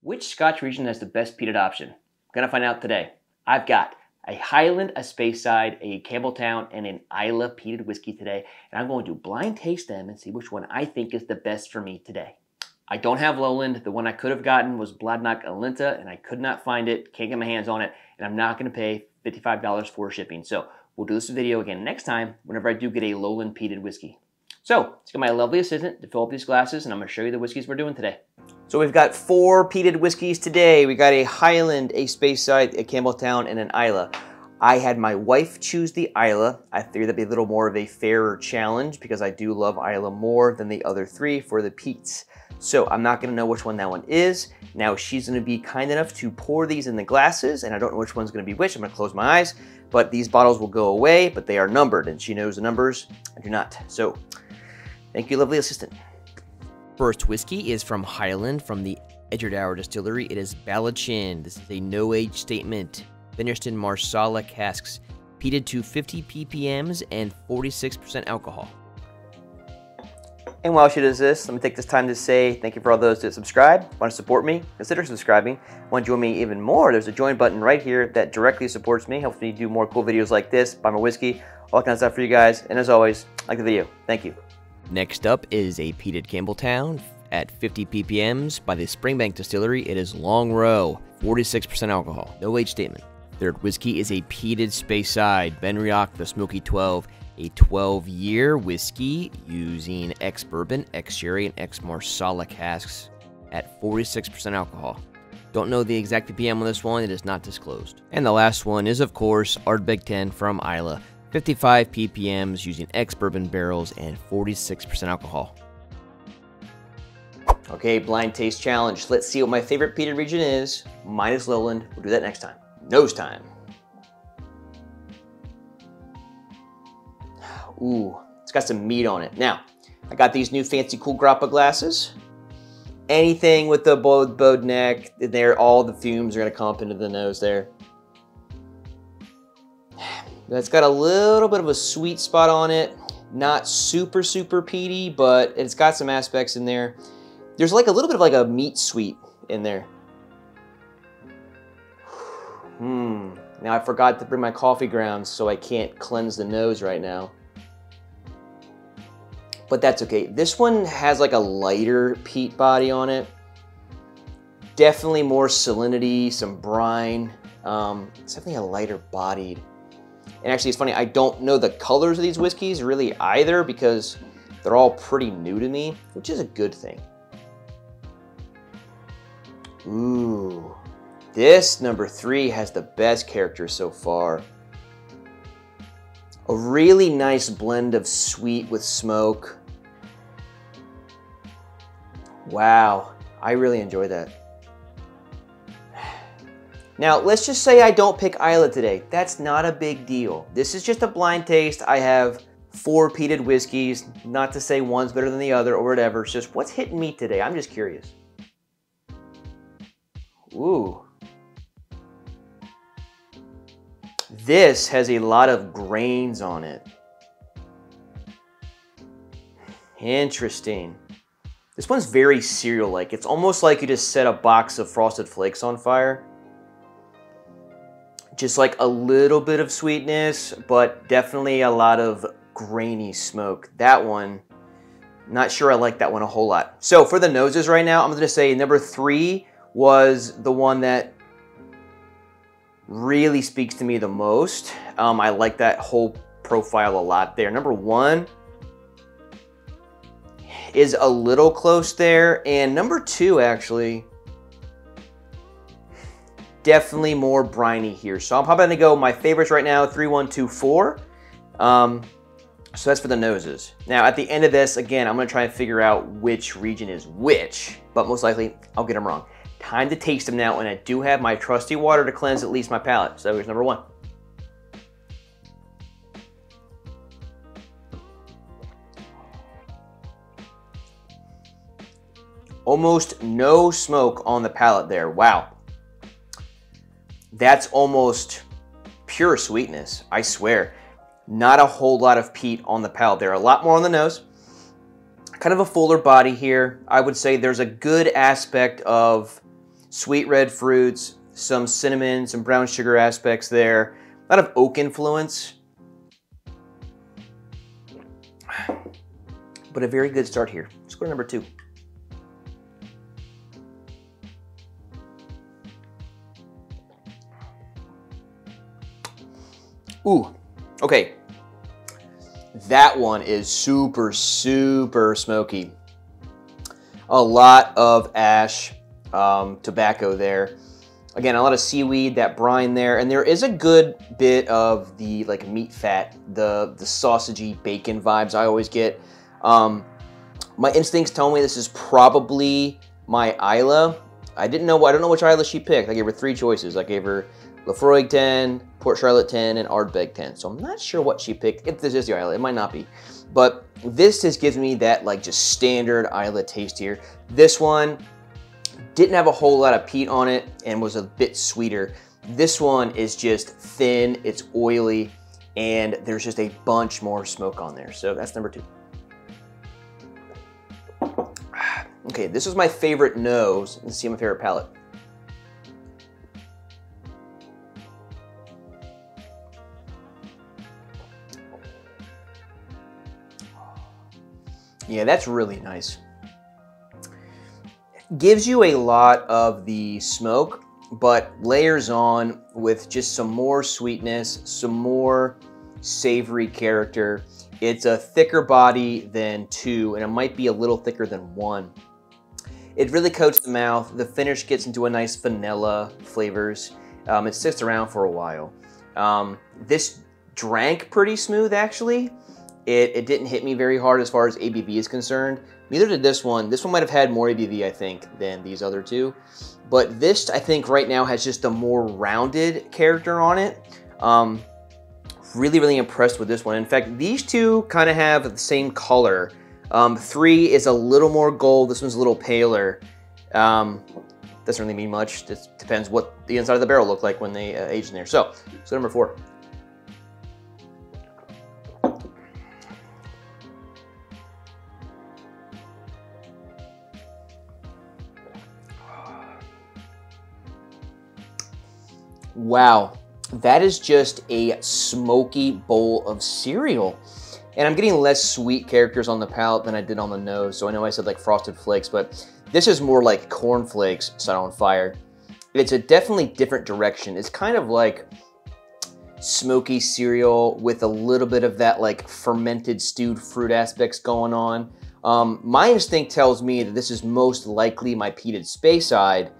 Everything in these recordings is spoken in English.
Which Scotch region has the best peated option? I'm going to find out today. I've got a Highland, a Speyside, a Campbeltown, and an Islay peated whiskey today, and I'm going to blind taste them and see which one I think is the best for me today. I don't have Lowland. The one I could have gotten was Bladnoch Alinta, and I could not find it, can't get my hands on it, and I'm not going to pay $55 for shipping. So we'll do this video again next time whenever I do get a Lowland peated whiskey. So let's get my lovely assistant to fill up these glasses, and I'm going to show you the whiskeys we're doing today. So we've got 4 peated whiskeys today. We got a Highland, a Speyside, a Campbeltown, and an Islay. I had my wife choose the Islay. I figured that'd be a little more of a fairer challenge because I do love Islay more than the other 3 for the peats. So I'm not going to know which one that one is. Now she's going to be kind enough to pour these in the glasses, and I don't know which one's going to be which. I'm going to close my eyes, but these bottles will go away, but they are numbered, and she knows the numbers. I do not. So thank you, lovely assistant. First whiskey is from Highland, from the Edradour distillery. It is Ballechin. This is a no-age statement. Ballechin Marsala casks, peated to 50 ppms and 46% alcohol. And while she does this, let me take this time to say thank you for all those that subscribe. Want to support me? Consider subscribing. Want to join me even more? There's a join button right here that directly supports me, helps me do more cool videos like this, buy my whiskey, all kinds of stuff for you guys. And as always, like the video. Thank you. Next up is a peated Campbeltown at 50 ppms by the Springbank distillery. It is Longrow, 46% alcohol, no age statement. Third whiskey is a peated Speyside Benriach Smoky 12, a 12-year whiskey using ex-bourbon, ex-sherry, and ex-Marsala casks at 46% alcohol. Don't know the exact ppm on this one, it is not disclosed. And the last one is, of course, Ardbeg 10 from Islay. 55 ppms using ex-bourbon barrels and 46% alcohol. Okay, blind taste challenge. Let's see what my favorite peated region is. Mine is Lowland. We'll do that next time. Nose time. Ooh, it's got some meat on it. Now, I got these new fancy cool grappa glasses. Anything with the bowed neck, there, all the fumes are gonna come up into the nose there. It's got a little bit of a sweet spot on it. Not super, super peaty, but it's got some aspects in there. There's like a little bit of like a meat sweet in there. Now I forgot to bring my coffee grounds, so I can't cleanse the nose right now. But that's okay. This one has like a lighter peat body on it. Definitely more salinity, some brine. It's definitely a lighter bodied. And actually, it's funny, I don't know the colors of these whiskeys really either because they're all pretty new to me, which is a good thing. Ooh, this number 3 has the best character so far. A really nice blend of sweet with smoke. Wow, I really enjoy that. Now, let's just say I don't pick Islay today. That's not a big deal. This is just a blind taste. I have 4 peated whiskeys. Not to say one's better than the other or whatever. It's just what's hitting me today. I'm just curious. Ooh. This has a lot of grains on it. Interesting. This one's very cereal-like. It's almost like you just set a box of Frosted Flakes on fire. Just like a little bit of sweetness, but definitely a lot of grainy smoke. That one, not sure I like that one a whole lot. So for the noses right now, I'm gonna say number 3 was the one that really speaks to me the most. I like that whole profile a lot there. Number 1 is a little close there, and number 2 actually, definitely more briny here. So I'm probably gonna go my favorites right now, 3, 1, 2, 4. So that's for the noses. Now at the end of this, again, I'm gonna try and figure out which region is which, but most likely I'll get them wrong. Time to taste them now, and I do have my trusty water to cleanse at least my palate. So here's number 1. Almost no smoke on the palate there. Wow. That's almost pure sweetness, I swear. Not a whole lot of peat on the palate there. A lot more on the nose. Kind of a fuller body here. I would say there's a good aspect of Sweet red fruits, some cinnamon, some brown sugar aspects there. A lot of oak influence. But a very good start here. Score number 2. Ooh, okay. That one is super, super smoky. A lot of ash, tobacco there. Again, a lot of seaweed, that brine there, and there is a good bit of the like meat fat, the sausagey bacon vibes I always get. My instincts tell me this is probably my Islay. I don't know which Islay she picked. I gave her 3 choices. I gave her Lafroig 10, Port Charlotte 10, and Ardbeg 10. So I'm not sure what she picked. If this is the Islay, it might not be. But this just gives me that like just standard Islay taste here. This one didn't have a whole lot of peat on it and was a bit sweeter. This one is just thin, it's oily, and there's just a bunch more smoke on there. So that's number 2. Okay, this is my favorite nose. Let's see my favorite palate. Yeah, that's really nice. Gives you a lot of the smoke, but layers on with just some more sweetness, some more savory character. It's a thicker body than 2, and it might be a little thicker than 1. It really coats the mouth. The finish gets into a nice vanilla flavors. It sits around for a while. This drank pretty smooth, actually. It didn't hit me very hard as far as ABV is concerned. Neither did this one. This one might have had more ABV, I think, than these other 2. But this, I think, right now has just a more rounded character on it. Really, really impressed with this one. In fact, these 2 kind of have the same color. 3 is a little more gold. This one's a little paler. Doesn't really mean much. Just depends what the inside of the barrel looked like when they aged in there. So number 4. Wow, that is just a smoky bowl of cereal. And I'm getting less sweet characters on the palate than I did on the nose. So I know I said like Frosted Flakes, but this is more like Corn Flakes set on fire. It's a definitely different direction. It's kind of like smoky cereal with a little bit of that like fermented stewed fruit aspects going on. My instinct tells me that this is most likely my peated Speyside,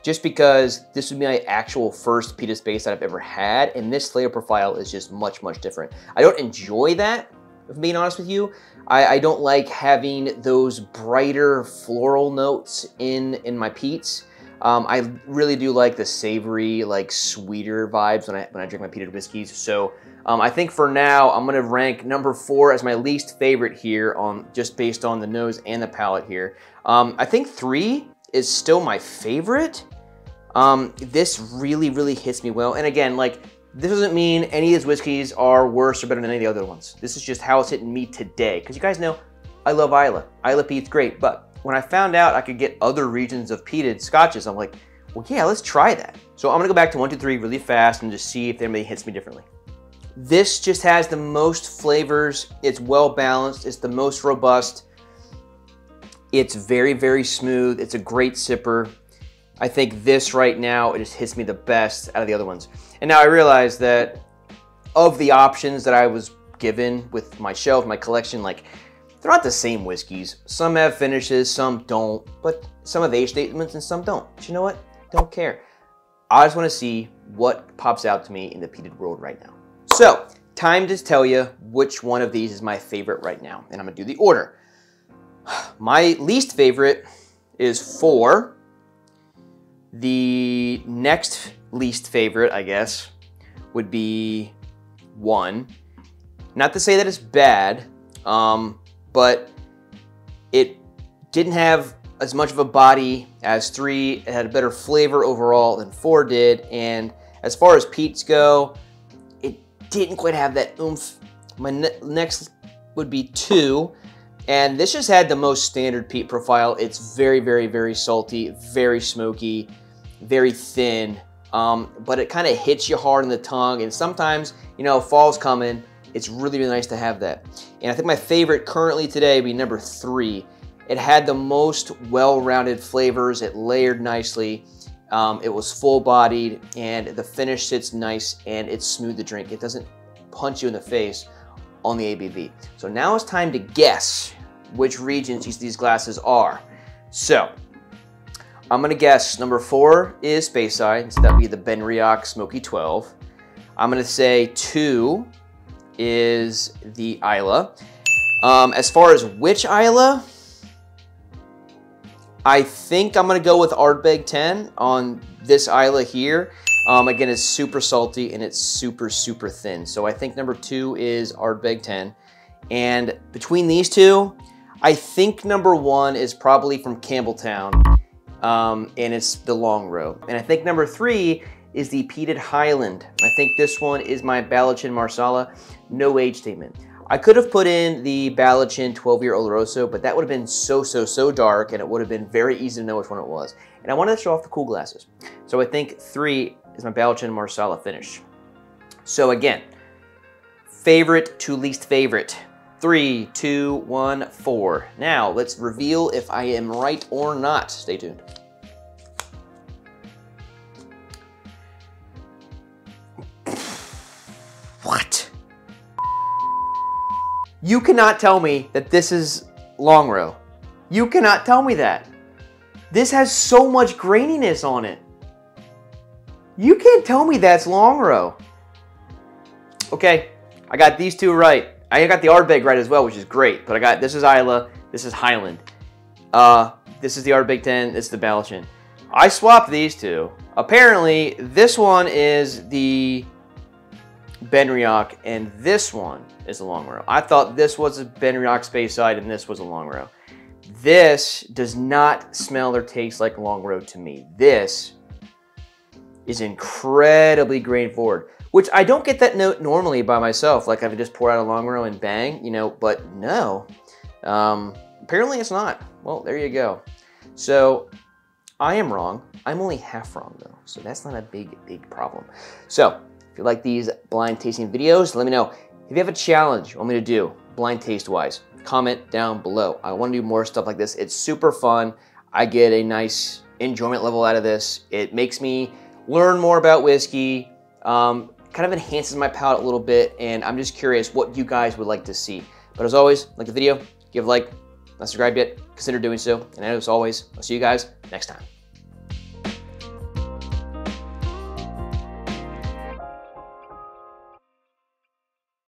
just because this would be my actual first peated Speyside I've ever had, and this flavor profile is just much, much different. I don't enjoy that, if I'm being honest with you. I don't like having those brighter floral notes in my peats. I really do like the savory, like sweeter vibes when I drink my peated whiskeys. So I think for now, I'm gonna rank number 4 as my least favorite here, just based on the nose and the palate here. I think 3 is still my favorite. This really, really hits me well. And again, like, this doesn't mean any of these whiskeys are worse or better than any of the other ones. This is just how it's hitting me today. Because you guys know, I love Islay. Islay peat's great. But when I found out I could get other regions of peated scotches, I'm like, well, yeah, let's try that. So I'm gonna go back to 1, 2, 3 really fast and just see if anybody hits me differently. This just has the most flavors. It's well balanced. It's the most robust. It's very, very smooth. It's a great sipper. I think this right now, it just hits me the best out of the other ones. And now I realize that of the options that I was given with my shelf, my collection, like, they're not the same whiskeys. Some have finishes, some don't, but some have age statements and some don't. But you know what? Don't care. I just want to see what pops out to me in the peated world right now. So, time to tell you which one of these is my favorite right now. And I'm going to do the order. My least favorite is 4. The next least favorite, I guess, would be 1. Not to say that it's bad, but it didn't have as much of a body as 3. It had a better flavor overall than 4 did. And as far as peats go, it didn't quite have that oomph. My next would be 2. And this just had the most standard peat profile. It's very, very, very salty, very smoky. very thin, but it kind of hits you hard in the tongue. And sometimes, you know, fall's coming. It's really, really nice to have that. And I think my favorite currently today would be number 3. It had the most well-rounded flavors. It layered nicely. It was full-bodied, and the finish sits nice, and it's smooth to drink. It doesn't punch you in the face on the ABV. So now it's time to guess which regions each of these glasses are. So I'm gonna guess number 4 is Speyside, so that would be the Benriach Smoky 12. I'm gonna say 2 is the Islay. As far as which Islay, I think I'm gonna go with Ardbeg 10 on this Islay here. Again, it's super salty and it's super, super thin. So I think number 2 is Ardbeg 10. And between these two, I think number 1 is probably from Campbeltown, and it's the Longrow. And I think number 3 is the PEATED Highland. I think this one is my Ballechin Marsala, no age statement. I could have put in the Ballechin 12-year Oloroso, but that would have been so dark, and it would have been very easy to know which one it was. And I wanted to show off the cool glasses. So I think 3 is my Ballechin Marsala finish. So again, favorite to least favorite. 3, 2, 1, 4. Now let's reveal if I am right or not. Stay tuned. What? You cannot tell me that this is Longrow. You cannot tell me that. This has so much graininess on it. You can't tell me that's Longrow. Okay, I got these 2 right. I got the Ardbeg right as well, which is great. But I got, this is Islay, this is Highland. This is the Ardbeg 10, this is the Ballechin. I swapped these 2. Apparently, this one is the Benriach, and this one is the Longrow. I thought this was a Benriach Speyside, and this was a Longrow. This does not smell or taste like Longrow to me. This is incredibly grain forward, which I don't get that note normally by myself. Like I would just pour out a Longrow and bang, you know, but no. Apparently it's not. Well, there you go. So I am wrong. I'm only half wrong though, so that's not a big problem. So if you like these blind tasting videos, let me know. If you have a challenge you want me to do, blind taste wise, comment down below. I want to do more stuff like this. It's super fun. I get a nice enjoyment level out of this. It makes me learn more about whiskey, kind of enhances my palate a little bit, and I'm just curious what you guys would like to see. But as always, like the video, give a like, not subscribed yet, consider doing so. And as always, I'll see you guys next time.